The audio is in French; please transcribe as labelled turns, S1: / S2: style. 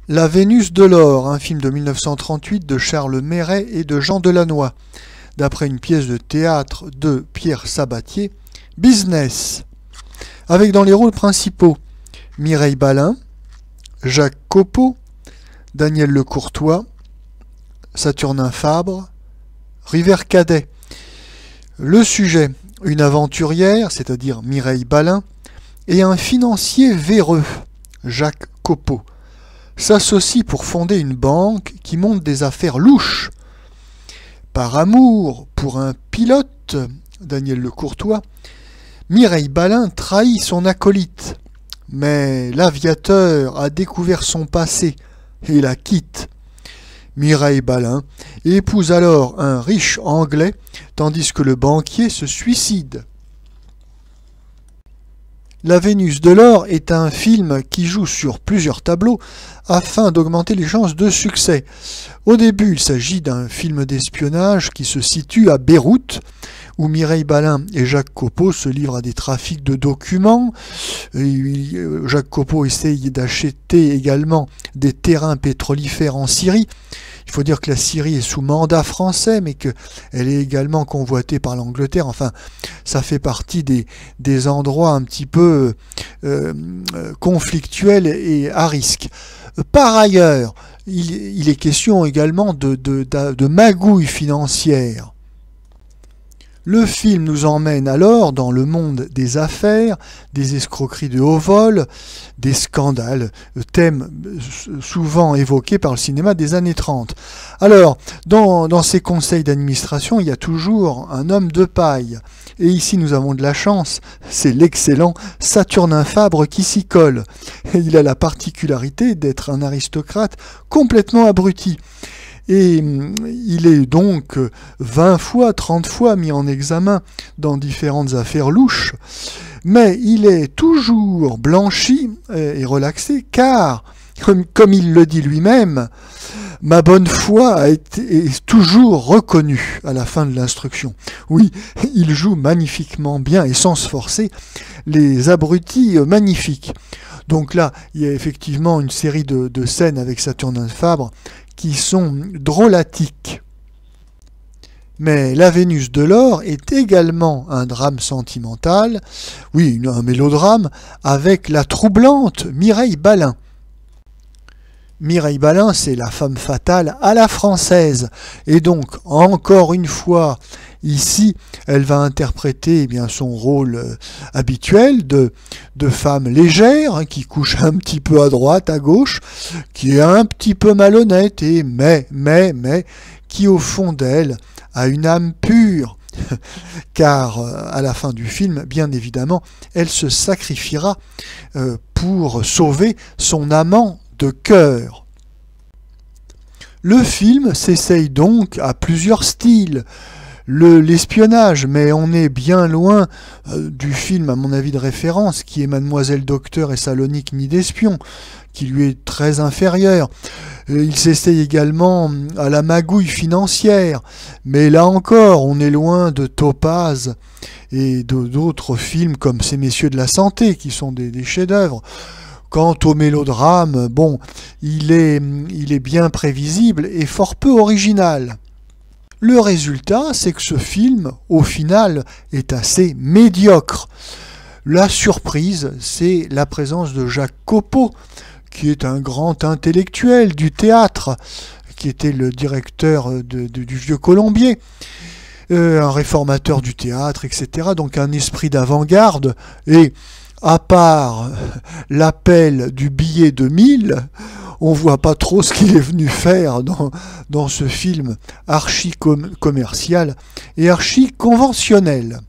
S1: La Vénus de l'or, un film de 1938 de Charles Méret et de Jean Delannoy, d'après une pièce de théâtre de Pierre Sabatier, Business, avec dans les rôles principaux Mireille Balin, Jacques Copeau, Daniel Lecourtois, Saturnin Fabre, River Cadet. Le sujet, une aventurière, c'est-à-dire Mireille Balin, et un financier véreux, Jacques Copeau, s'associent pour fonder une banque qui monte des affaires louches. Par amour pour un pilote, Daniel Lecourtois, Mireille Balin trahit son acolyte, mais l'aviateur a découvert son passé et la quitte. Mireille Balin épouse alors un riche Anglais, tandis que le banquier se suicide. La Vénus de l'or est un film qui joue sur plusieurs tableaux afin d'augmenter les chances de succès. Au début, il s'agit d'un film d'espionnage qui se situe à Beyrouth, où Mireille Balin et Jacques Copeau se livrent à des trafics de documents. Jacques Copeau essaye d'acheter également des terrains pétrolifères en Syrie. Il faut dire que la Syrie est sous mandat français, mais qu'elle est également convoitée par l'Angleterre. Enfin, ça fait partie des endroits un petit peu conflictuels et à risque. Par ailleurs, il est question également de magouilles financières. Le film nous emmène alors dans le monde des affaires, des escroqueries de haut vol, des scandales, thème souvent évoqué par le cinéma des années 30. Alors, dans ces conseils d'administration, il y a toujours un homme de paille. Et ici, nous avons de la chance, c'est l'excellent Saturnin Fabre qui s'y colle. Et il a la particularité d'être un aristocrate complètement abruti. Et il est donc 20 fois, 30 fois mis en examen dans différentes affaires louches, mais il est toujours blanchi et relaxé, car, comme il le dit lui-même, ma bonne foi est toujours reconnue à la fin de l'instruction. Oui, il joue magnifiquement bien et sans se forcer les abrutis magnifiques. Donc là, il y a effectivement une série de scènes avec Saturnin Fabre qui sont drôlatiques. Mais La Vénus de l'or est également un drame sentimental, oui, un mélodrame, avec la troublante Mireille Balin. Mireille Balin, c'est la femme fatale à la française. Et donc, encore une fois, ici, elle va interpréter son rôle habituel de femme légère, qui couche un petit peu à droite, à gauche, qui est un petit peu malhonnête, mais, qui au fond d'elle a une âme pure. Car à la fin du film, bien évidemment, elle se sacrifiera pour sauver son amant de cœur. Le film s'essaye donc à plusieurs styles. L'espionnage, mais on est bien loin du film, à mon avis, de référence, qui est Mademoiselle Docteur et Salonique Nid d'Espion, qui lui est très inférieur. Il s'essaye également à la magouille financière, mais là encore, on est loin de Topaz et d'autres films comme Ces Messieurs de la Santé, qui sont des chefs-d'œuvre. Quant au mélodrame, bon, il est bien prévisible et fort peu original. Le résultat, c'est que ce film, au final, est assez médiocre. La surprise, c'est la présence de Jacques Copeau, qui est un grand intellectuel du théâtre, qui était le directeur du Vieux Colombier, un réformateur du théâtre, etc. Donc un esprit d'avant-garde, et à part l'appel du billet de 1000, on voit pas trop ce qu'il est venu faire dans ce film archi-commercial et archi-conventionnel.